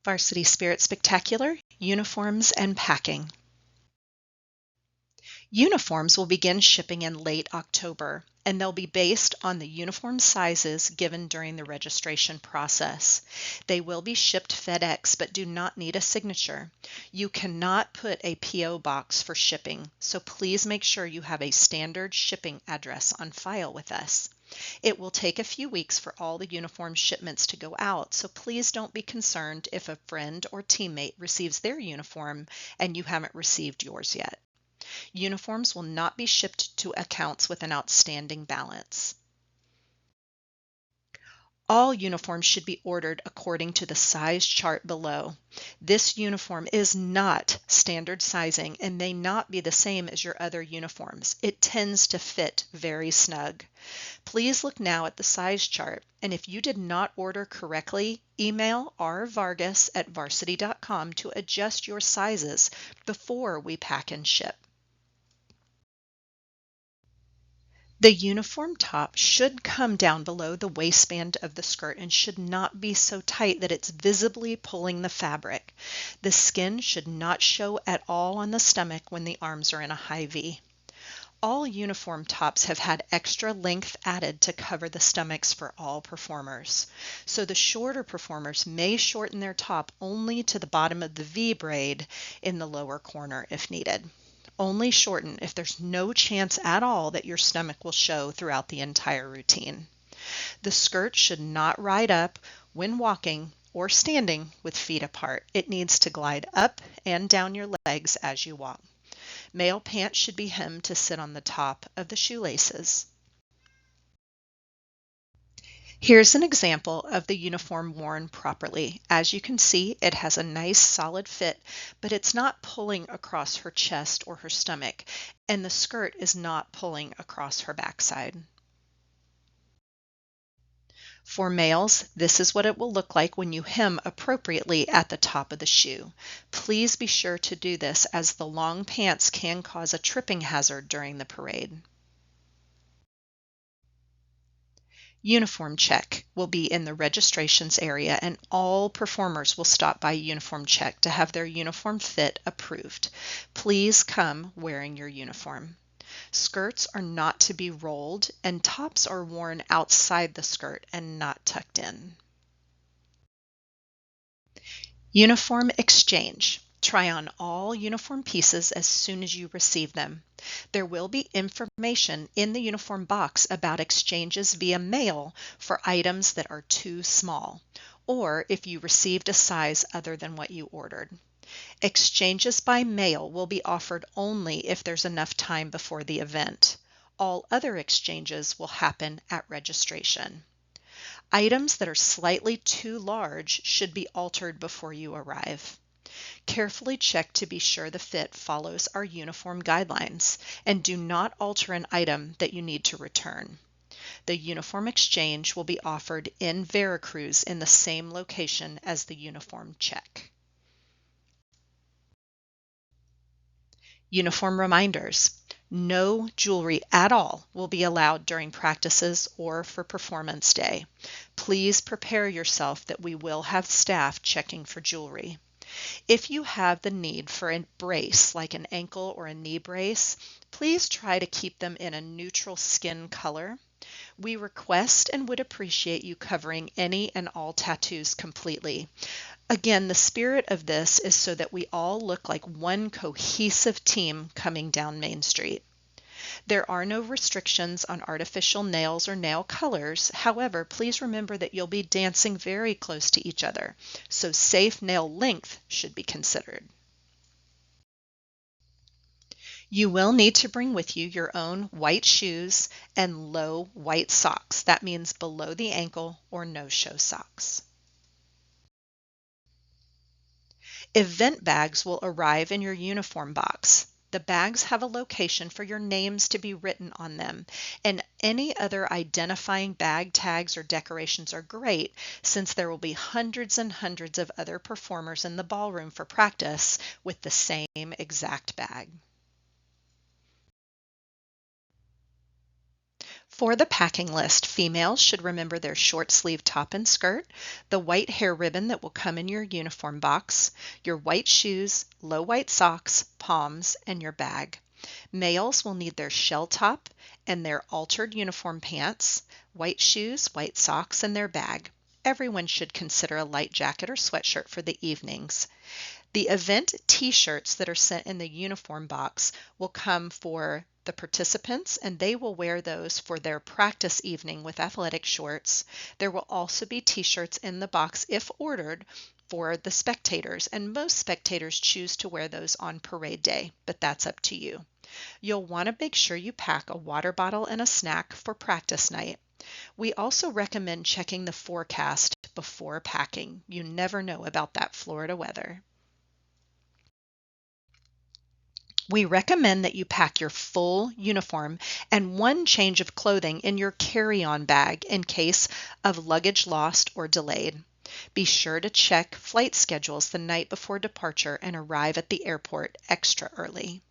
Varsity Spirit Spectacular, Uniforms and Packing. Uniforms will begin shipping in late October, and they'll be based on the uniform sizes given during the registration process. They will be shipped FedEx but do not need a signature. You cannot put a P.O. box for shipping, so please make sure you have a standard shipping address on file with us. It will take a few weeks for all the uniform shipments to go out, so please don't be concerned if a friend or teammate receives their uniform and you haven't received yours yet. Uniforms will not be shipped to accounts with an outstanding balance. All uniforms should be ordered according to the size chart below. This uniform is not standard sizing and may not be the same as your other uniforms. It tends to fit very snug. Please look now at the size chart, and if you did not order correctly, email rvargas@varsity.com to adjust your sizes before we pack and ship. The uniform top should come down below the waistband of the skirt and should not be so tight that it's visibly pulling the fabric. The skin should not show at all on the stomach when the arms are in a high V. All uniform tops have had extra length added to cover the stomachs for all performers. So the shorter performers may shorten their top only to the bottom of the V braid in the lower corner if needed. Only shorten if there's no chance at all that your stomach will show throughout the entire routine. The skirt should not ride up when walking or standing with feet apart. It needs to glide up and down your legs as you walk. Male pants should be hemmed to sit on the top of the shoelaces. Here's an example of the uniform worn properly. As you can see, it has a nice solid fit, but it's not pulling across her chest or her stomach, and the skirt is not pulling across her backside. For males, this is what it will look like when you hem appropriately at the top of the shoe. Please be sure to do this, as the long pants can cause a tripping hazard during the parade. Uniform check will be in the registrations area, and all performers will stop by uniform check to have their uniform fit approved. Please come wearing your uniform. Skirts are not to be rolled, and tops are worn outside the skirt and not tucked in. Uniform exchange. Try on all uniform pieces as soon as you receive them. There will be information in the uniform box about exchanges via mail for items that are too small, or if you received a size other than what you ordered. Exchanges by mail will be offered only if there's enough time before the event. All other exchanges will happen at registration. Items that are slightly too large should be altered before you arrive. Carefully check to be sure the fit follows our uniform guidelines, and do not alter an item that you need to return. The uniform exchange will be offered in Veracruz in the same location as the uniform check. Uniform reminders. No jewelry at all will be allowed during practices or for performance day. Please prepare yourself that we will have staff checking for jewelry. If you have the need for a brace, like an ankle or a knee brace, please try to keep them in a neutral skin color. We request and would appreciate you covering any and all tattoos completely. Again, the spirit of this is so that we all look like one cohesive team coming down Main Street. There are no restrictions on artificial nails or nail colors. However, please remember that you'll be dancing very close to each other, so safe nail length should be considered. You will need to bring with you your own white shoes and low white socks. That means below the ankle or no-show socks. Event bags will arrive in your uniform box. The bags have a location for your names to be written on them, and any other identifying bag tags or decorations are great, since there will be hundreds and hundreds of other performers in the ballroom for practice with the same exact bag. For the packing list, females should remember their short sleeve top and skirt, the white hair ribbon that will come in your uniform box, your white shoes, low white socks, palms, and your bag. Males will need their shell top and their altered uniform pants, white shoes, white socks, and their bag. Everyone should consider a light jacket or sweatshirt for the evenings. The event t-shirts that are sent in the uniform box will come for the participants, and they will wear those for their practice evening with athletic shorts. There will also be t-shirts in the box if ordered for the spectators, and most spectators choose to wear those on parade day, but that's up to you. You'll want to make sure you pack a water bottle and a snack for practice night. We also recommend checking the forecast before packing. You never know about that Florida weather. We recommend that you pack your full uniform and one change of clothing in your carry-on bag in case of luggage lost or delayed. Be sure to check flight schedules the night before departure and arrive at the airport extra early.